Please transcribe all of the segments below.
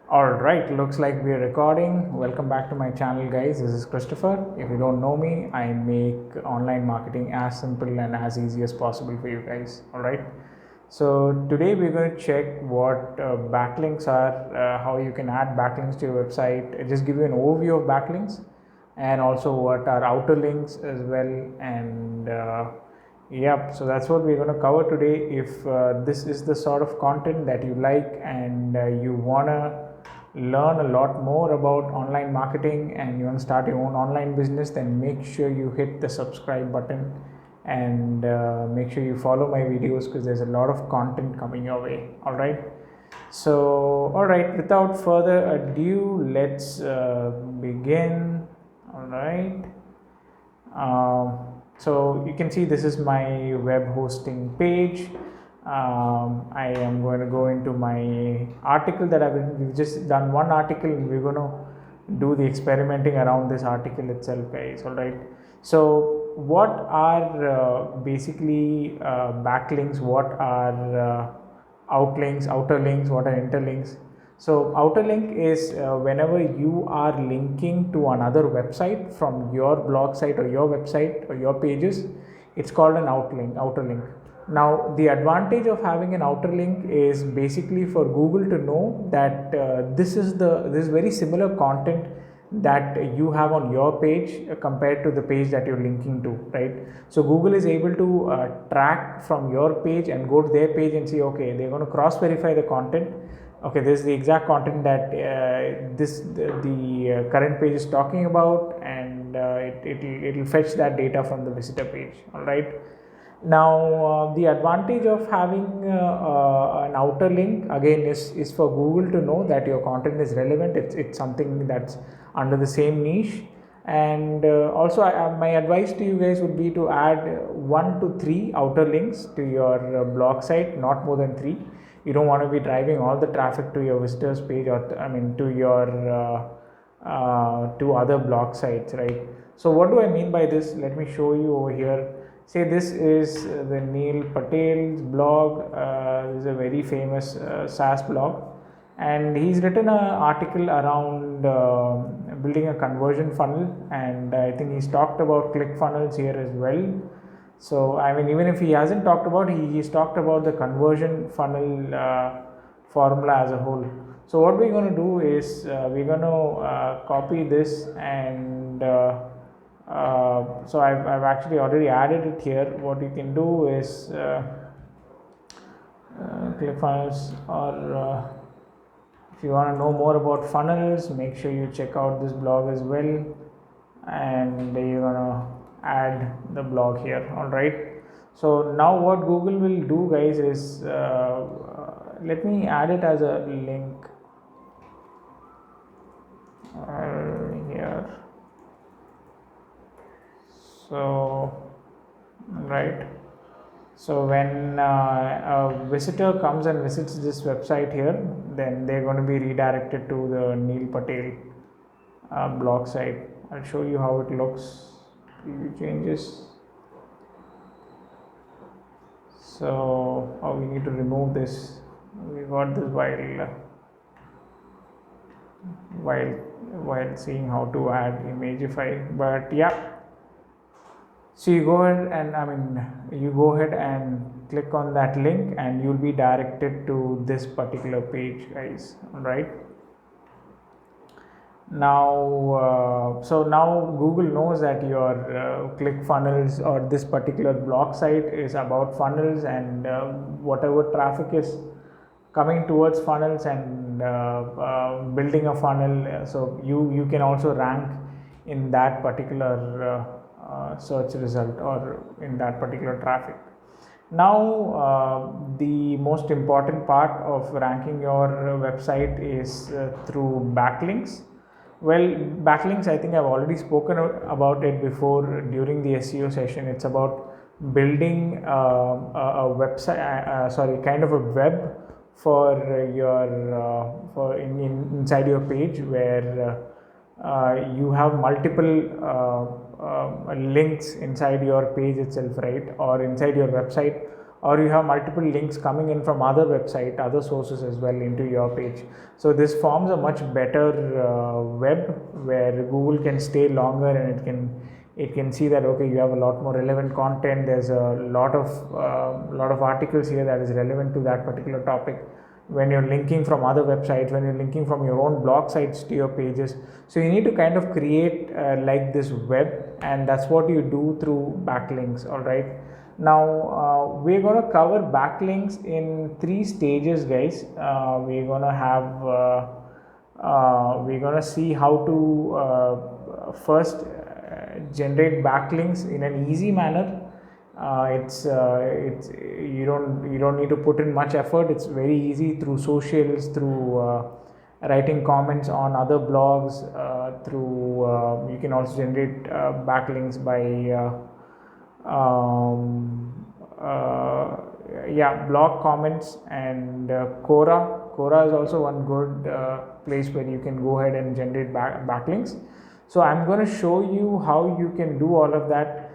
Alright, looks like we're recording. Welcome back to my channel, guys. This is Christopher. If you don't know me, I make online marketing as simple and as easy as possible for you guys. Alright, so today we're going to check what backlinks are, how you can add backlinks to your website. I just give you an overview of backlinks and also what are outer links as well. And yep, so that's what we're going to cover today. If this is the sort of content that you like and you want to learn a lot more about online marketing and you want to start your own online business, then make sure you hit the subscribe button and make sure you follow my videos because there's a lot of content coming your way. Alright, so alright, without further ado, let's begin. Alright, so you can see this is my web hosting page. I am going to go into my article that we've just done one article and we're going to do the experimenting around this article itself, guys. Alright, so what are basically backlinks, what are outlinks, outer links, what are interlinks? So outer link is whenever you are linking to another website from your blog site or your website or your pages, it's called an outer link. Now the advantage of having an outer link is basically for Google to know that this is very similar content that you have on your page compared to the page that you're linking to, right? So Google is able to track from your page and go to their page and see, okay, they're going to cross verify the content. Okay, this is the exact content that the current page is talking about, and it'll fetch that data from the visitor page. All right. Now the advantage of having an outer link again is for Google to know that your content is relevant. It's something that's under the same niche. And also my advice to you guys would be to add 1 to 3 outer links to your blog site, not more than 3. You don't want to be driving all the traffic to your visitors page, or to your to other blog sites, right? So what do I mean by this? Let me show you over here. Say this is the Neil Patel's blog. This is a very famous SaaS blog, and he's written an article around building a conversion funnel, and I think he's talked about ClickFunnels here as well. So even if he hasn't talked about, he's talked about the conversion funnel formula as a whole. So what we're going to do is we're going to copy this, and so I've actually already added it here. What you can do is ClickFunnels, or if you want to know more about funnels, make sure you check out this blog as well, and you're gonna add the blog here. All right, so now what Google will do, guys, is let me add it as a link here. So right, so when a visitor comes and visits this website here, then they're going to be redirected to the Neil Patel blog site. I'll show you how it looks. Preview changes. So we need to remove this. We got this while seeing how to add Imagify, but yeah. So you go ahead and click on that link, and you'll be directed to this particular page, guys. All right. Now, so now Google knows that your ClickFunnels or this particular blog site is about funnels, and whatever traffic is coming towards funnels and building a funnel. So you can also rank in that particular search result or in that particular traffic. Now the most important part of ranking your website is through backlinks. Well, backlinks, I think I've already spoken about it before during the SEO session. It's about building a website, kind of a web for your inside your page, where you have multiple links inside your page itself, right, or inside your website, or you have multiple links coming in from other website, other sources as well into your page. So this forms a much better web where Google can stay longer, and it can see that okay, you have a lot more relevant content. There's a lot of articles here that is relevant to that particular topic. When you're linking from other websites, when you're linking from your own blog sites to your pages, so you need to kind of create like this web, and that's what you do through backlinks. All right, now we're going to cover backlinks in 3 stages, guys. We're going to have we're going to see how to first generate backlinks in an easy manner. It's you don't need to put in much effort. It's very easy through socials, through writing comments on other blogs, through you can also generate backlinks by blog comments, and Quora is also one good place where you can go ahead and generate backlinks. So I'm going to show you how you can do all of that.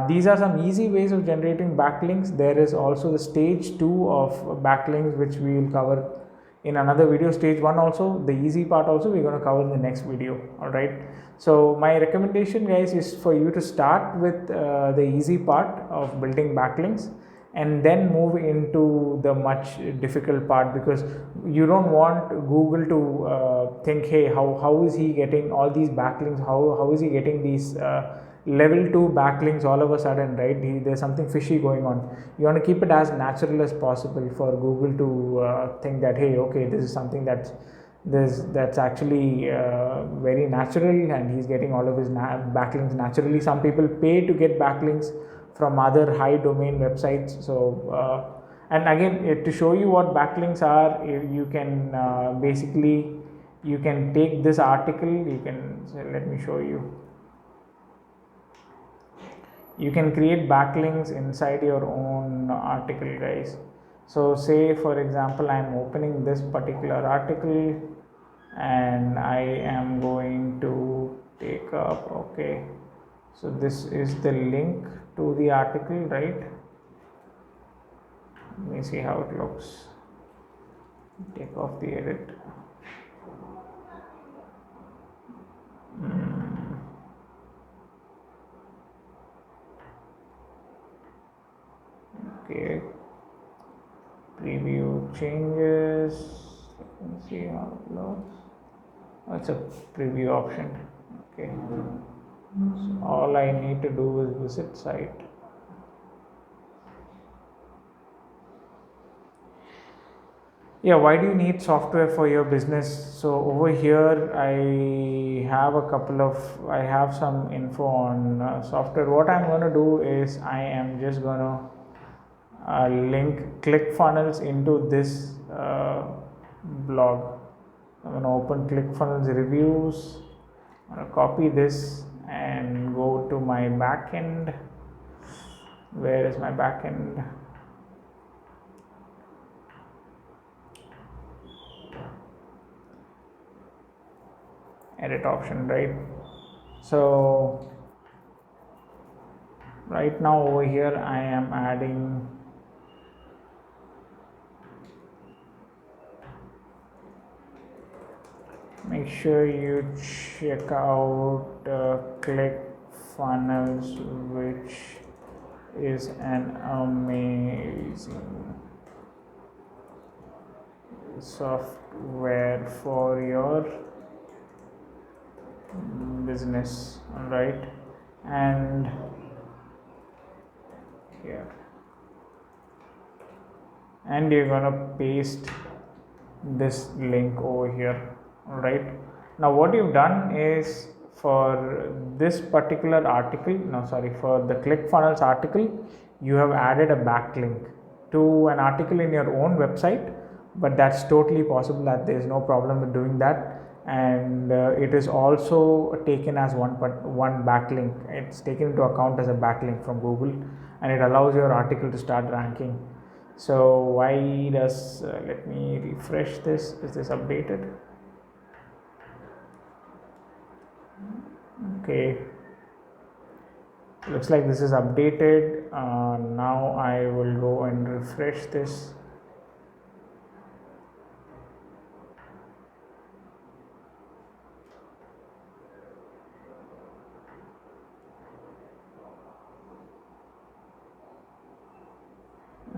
These are some easy ways of generating backlinks. There is also the stage 2 of backlinks, which we will cover in another video. Stage 1 also, the easy part also, we're going to cover in the next video. All right, so my recommendation, guys, is for you to start with the easy part of building backlinks, and then move into the much difficult part, because you don't want Google to think, hey, how is he getting all these backlinks, how is he getting these level 2 backlinks all of a sudden, right? There's something fishy going on. You want to keep it as natural as possible for Google to think that, hey, okay, this is something that's actually very natural, and he's getting all of his backlinks naturally. Some people pay to get backlinks from other high domain websites. So and again, to show you what backlinks are, you can basically you can take this article, you can let me show you. You can create backlinks inside your own article, guys. So say for example, I'm opening this particular article and I am going to take up, okay, so this is the link to the article, right? Let me see how it looks. Take off the edit. Okay, preview changes. Let me see how it looks. Oh, it's a preview option. Okay, so all I need to do is visit site. Yeah, why do you need software for your business? So over here I have some info on software. What I'm going to do is I am just going to link ClickFunnels into this blog. I'm going to open ClickFunnels reviews. I'm going to copy this and go to my backend. Where is my backend? Edit option, right? So right now over here I am adding make sure you check out ClickFunnels, which is an amazing software for your business. All right, and here, and you're gonna paste this link over here. All right, now what you've done is, for this particular article, for the ClickFunnels article, you have added a backlink to an article in your own website, but that's totally possible. That there is no problem with doing that, and it is also taken as one backlink. It's taken into account as a backlink from Google, and it allows your article to start ranking. So why does let me refresh this. Is this updated? Okay, Looks like this is updated. Now I will go and refresh this.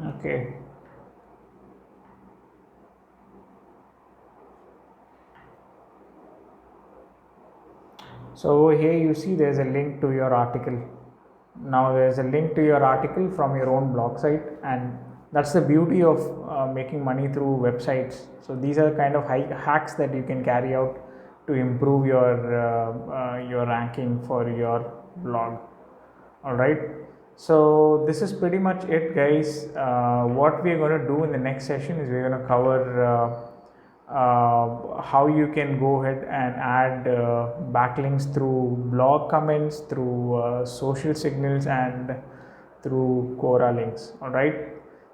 Okay. So over here you see there's a link to your article. Now there's a link to your article from your own blog site, and that's the beauty of making money through websites. So these are kind of hacks that you can carry out to improve your ranking for your blog. All right, so this is pretty much it, guys. What we're going to do in the next session is we're going to cover how you can go ahead and add backlinks through blog comments, through social signals, and through Quora links. All right,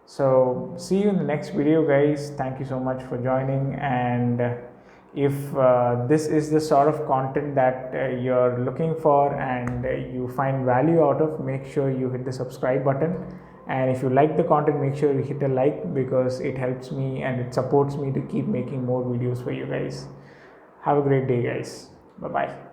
so see you in the next video, guys. Thank you so much for joining, and if this is the sort of content that you're looking for and you find value out of, make sure you hit the subscribe button. And if you like the content, make sure you hit a like, because it helps me and it supports me to keep making more videos for you guys. Have a great day, guys. Bye bye.